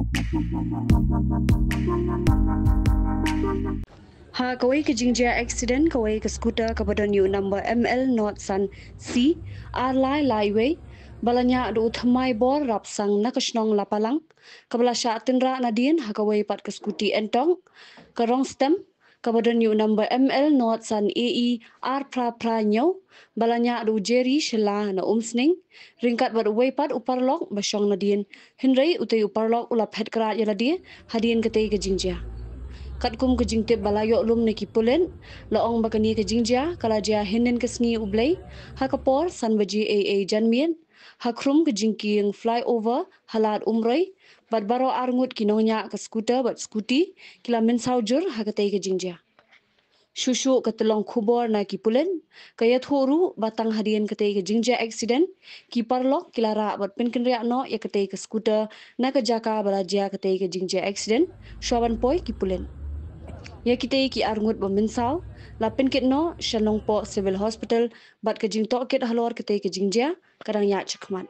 Ha kawai ke jingja accident kawai ke skuter kepada new number ML North Sun C Arlai Laiway balanya adu uthamai bor rapsang nakasnong lapalang kabala sya tinra nadien ha kawai pat ke skuti entong ke rong stem kepada new number ML North Sun AE R pra nyau balanya adu Jerry Shela na umsning ringkat berway pat uparlok basyong nadien Henry utai uparlok ulap head kerat yaladia hadien ketai ke jingja kat kum ke jingtip balayok lum neki pulen laong bakani ke jingja kala dia hinen ke sngi ublai ha kapor san baji AA janmien ha krum ke jingki yang flyover halat umroi bat baro arngut kinonya ke skuter bat skuti kila min saujur ha katai ke jingja Shushu ke telong kubor na ki pulen kaya thoru batang hadien ketai ke jingja accident ki parlok kilara bat pin kenriak no ya ketai ke skuter na ke jaka balaja ketai ke jingja accident shwaban poi ki pulen ya kita ki arngut baminsau lapin kit no shalong po civil hospital bat ke jing tok kit halor kita ke jingja kadang ya chakmat